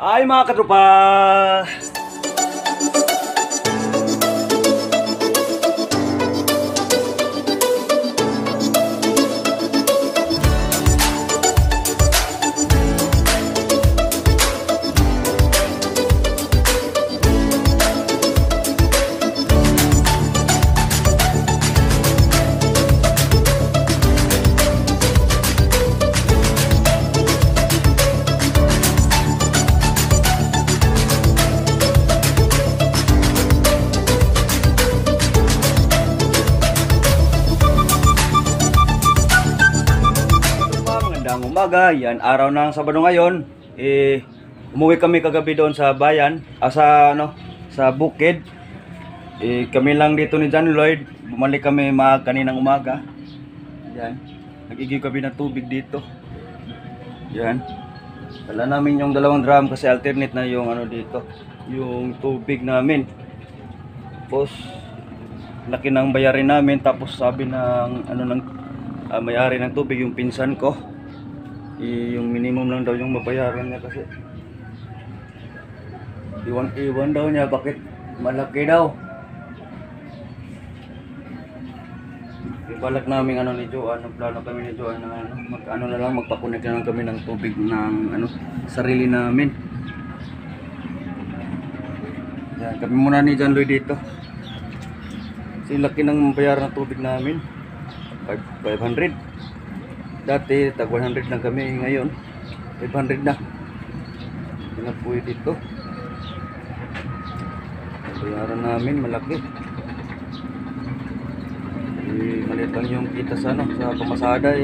Ay mga katropa! Umaga, yan araw ng Sabado ngayon. Umuwi kami kagabi doon sa bayan, sa bukid. Kami lang dito ni John Lloyd. Bumalik kami kaninang umaga. Yan. Nagigib kami ng tubig dito. Yan. Dala namin yung 2 drum kasi alternate na yung dito, yung tubig namin. Tapos laki ng bayarin namin, tapos sabi ng may-ari ng tubig, yung pinsan ko, yung minimum lang daw yung mabayaran niya kasi iwan daw niya, bakit malaki daw. Ibalak namin ni Joan, ang plano kami ni Joan na magpakunik na lang kami ng tubig ng sarili namin. Yan, kami muna ni John Lloyd dito kasi laki ng mabayaran ng tubig namin, 500. Dati tag 100 lang kami, ngayon 500 na. Pinapuwi dito. Bayaran namin malaki. Maliit lang yung kita sa pamasada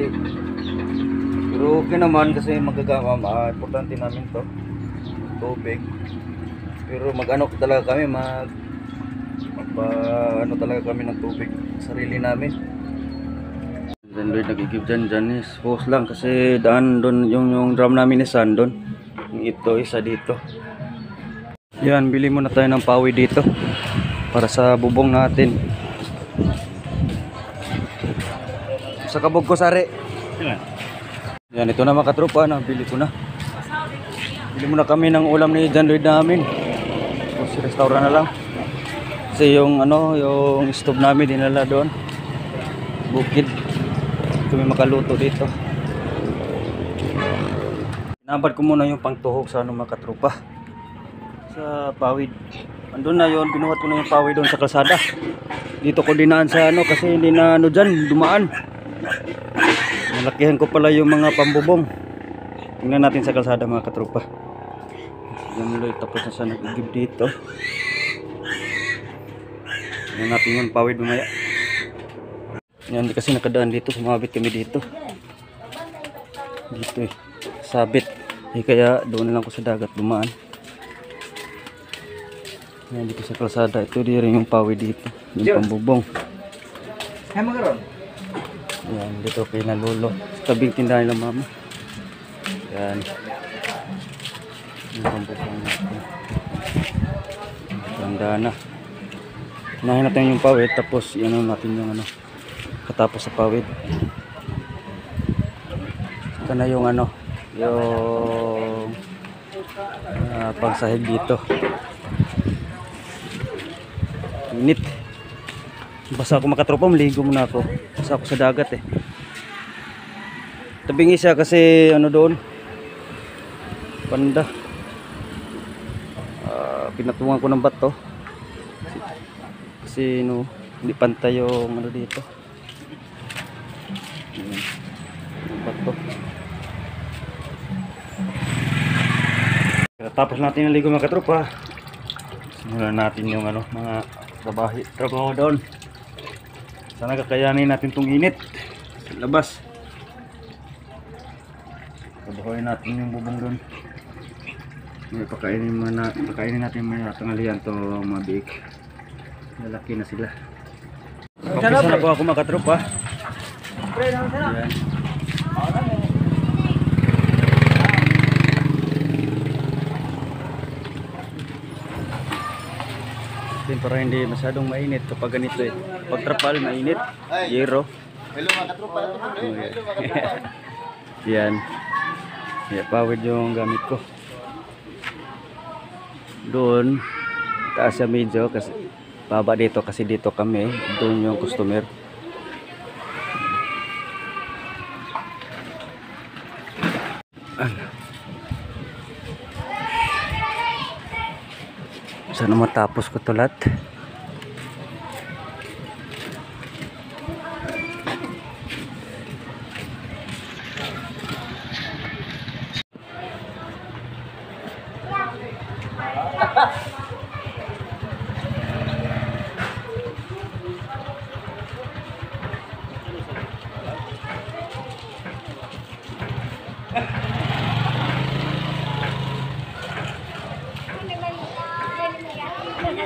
Pero okay naman kasi magagawa, importante namin to, tubig. Pero talaga kami, talaga kami ng tubig sarili namin. John Lloyd nagigib dyan is hose lang kasi daan doon yung drum namin is sand doon. Ito isa dito. Yan, bili muna tayo ng pawi dito para sa bubong natin. Sa kabog ko sari. Yan, ito na mga katropa, bili ko na. Bili muna kami ng ulam ni John Lloyd namin. Tapos restaurant na lang. Kasi yung stove namin dinala doon, bukid. Kami makaluto dito. Pinabad ko muna yung pangtuhog sa mga katropa sa pawid. Andun na yon, binuhat ko na yung pawid doon sa kalsada. Dito ko dinaan sa kasi hindi na dyan dumaan. Malakihan ko pala yung mga pambubong. Tingnan natin sa kalsada mga katropa. Yan ulit, tapos na siya nag-igib dito. Tingnan natin yung pawid mamaya. Yan, kasi nakadaan dito, sumabit kami dito. Dito sabit. Kaya doon na lang ko sa dagat dumaan. Yan, dito sa kalsada. Ito rin yung pawi dito, yung pambubong. Yan, dito kay na lolo. Sa tabing tindahan ng mama. Yan. Yung pambubong natin. Tanda na. Unahin natin yung pawi, tapos natin yung katapos sa pawid. Ito na yung yung pangsahig dito. Init. Basa ako makatropa, maligo muna ako. Basa ako sa dagat Tabing isa kasi doon, banda. Pinatungan ko ng bato. Kasi hindi pantay yung dito. Bato. Tapos natin yung ligo mga katropa. Simulan natin yung mga trabaho doon. Sana kakayanin natin tong init sa labas. Trabahoin natin yung bubong doon. Pakainin natin mga tanghalian to mga biik. Lalaki na sila. Pampisa na po ako mga katropa. Yan. Para hindi masyadong mainit kapag ganito Pag trapal mainit, yero. Hello mga katropa. Yan. Yeah, pawid yung gamit ko. Doon taas sa medyo kasi baba dito kasi dito kami, doon yung customer. Sana matapos ko to lahat.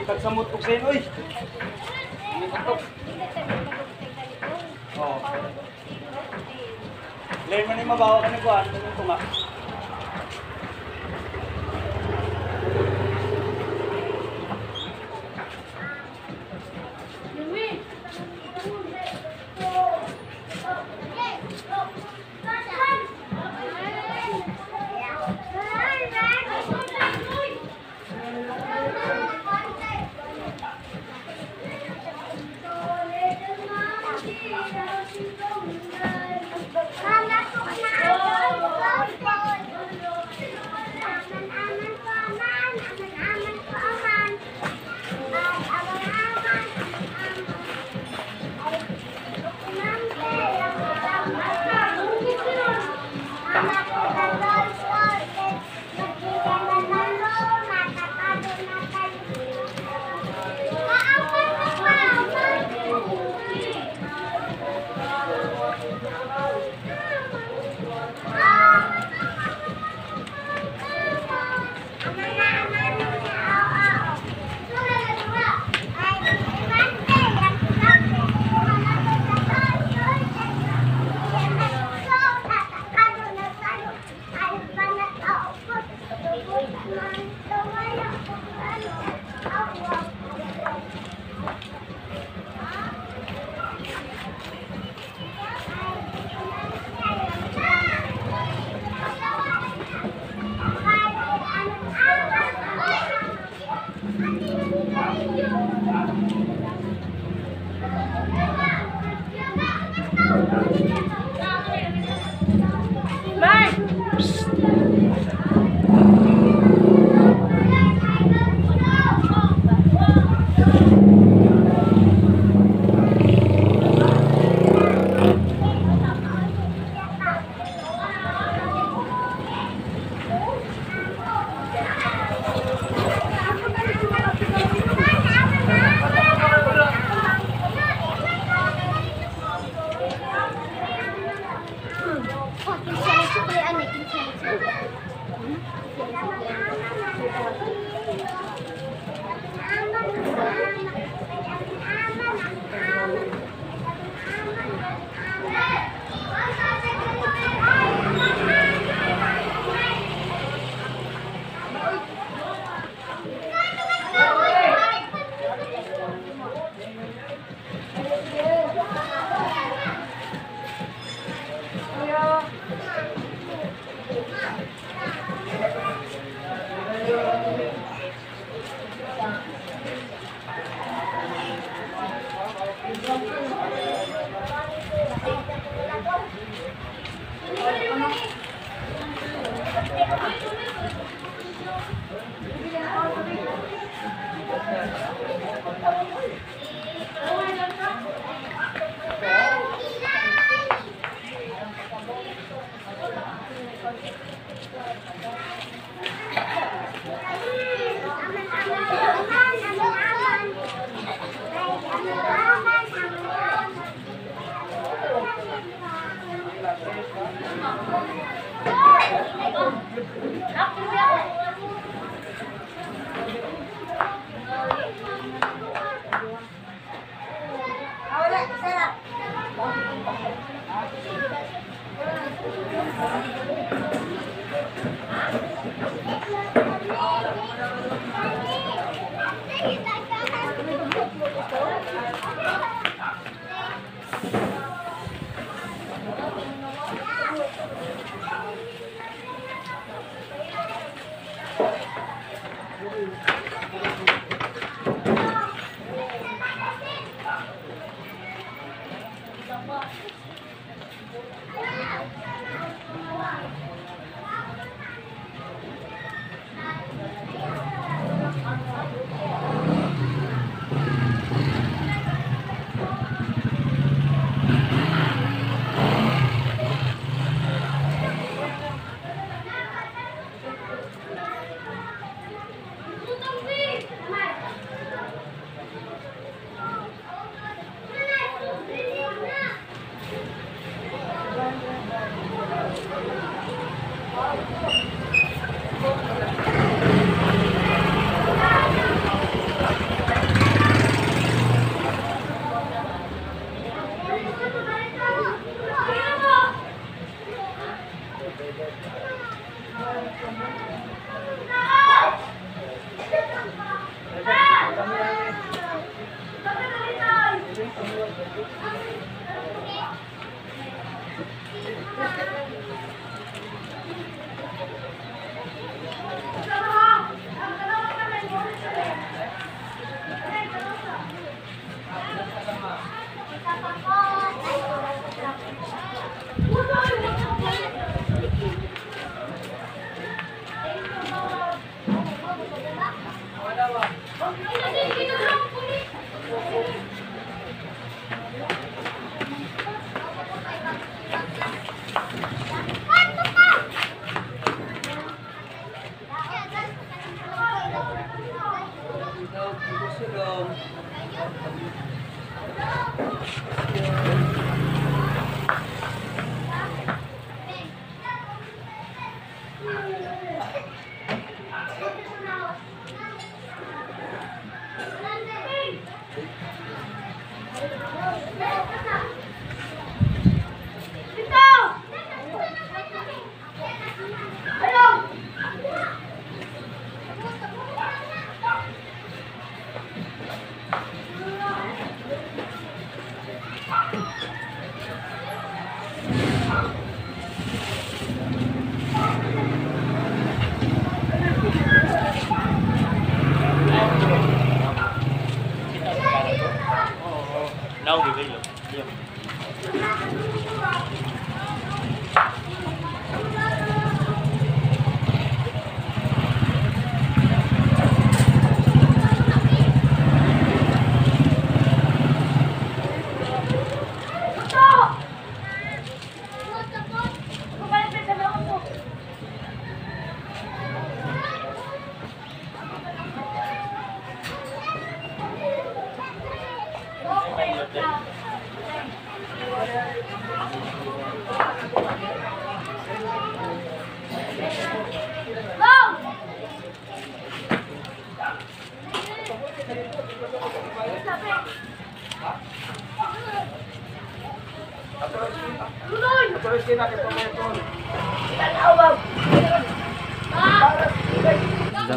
Tagsamot ko sa inoy. Oh. Lain man ni mabawa ka ni kuan, ano tunga.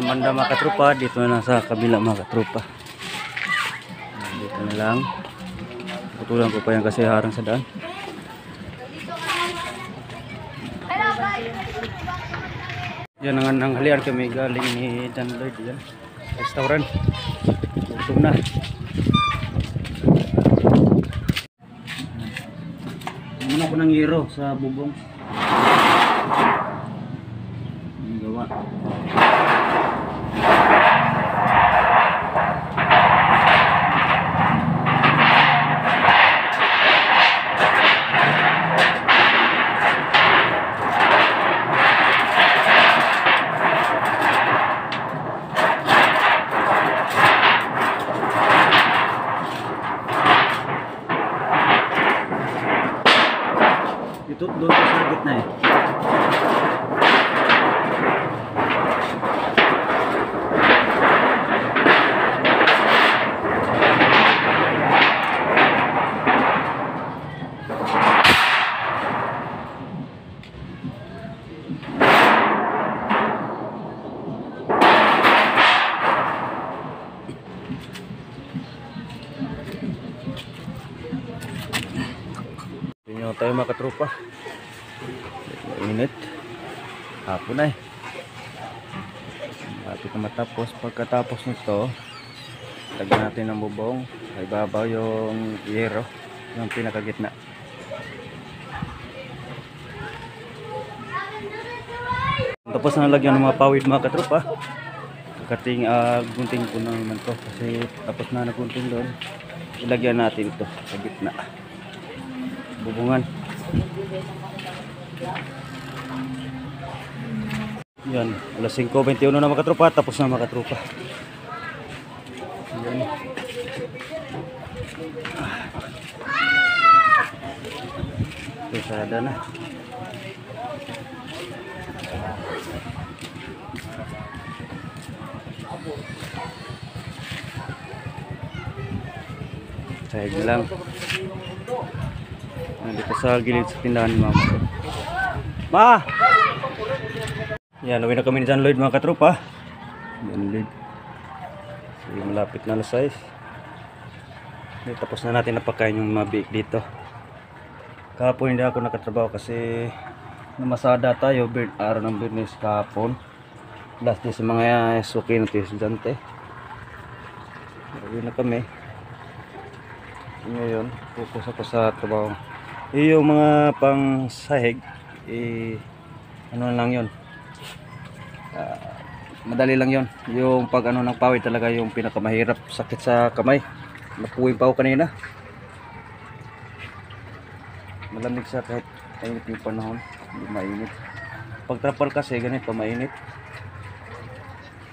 Banda mga katropa, dito na lang sa kabila mga katropa. Dito na lang. Putulan ko pa yan kasi harang sa daan. Yan ang halian kami galing ni Dan Lloyd yan. Restaurant. Gutom na. Muna ko ng hero sa bubong. Ang gawa. Ito doon sa gitna eh. Tingnan tayo mga katropa. Init. Hapon na eh. Malapit na matapos. Pagkatapos nito, lagyan natin ng bubong. Ay babaw yung yero, yung pinakagitna. Tapos na lagyan ng mga pawid mga katropa. Kating gunting ko na naman to kasi tapos na nagunting doon. Ilagyan natin ito sa gitna. Bubungan. Yan, alas 5:21 na mga katropa, tapos na mga katropa. Yan. Pesada na. Sahig lang. Nandito sa gilid sa tindahan ni mama. Ma! Yan, uwi na kami ni John Lloyd mga katropa. John Lloyd. So, malapit na alas 6. Tapos na natin napakain yung mga bake dito. Kahapon hindi ako nakatrabaho kasi namasada tayo. Araw ng business kahapon. Last day sa mga suki ng estudyante. Uwi na kami. Ngayon, focus ako sa trabaho. Yung mga pang sahig, ano lang yun. Madali lang yun. Yung pag ano ng pawid talaga yung pinakamahirap. Sakit sa kamay. Napuwing pa ako kanina. Malamig siya kahit mainit yung panahon. Hindi mainit. Pag trapal kasi ganito mainit.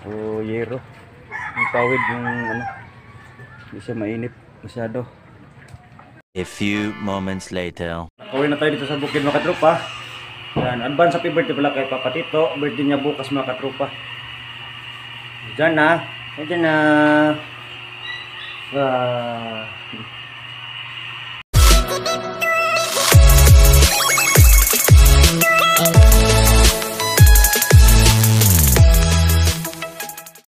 O yero. Yung pawid yung ano. Hindi siya mainit masyado. A few moments later. Uwi na tayo dito sa bukid mga katropa. Yan, advance happy birthday pala kay Papa Tito. Birthday niya bukas mga katropa. Diyan na. Diyan na.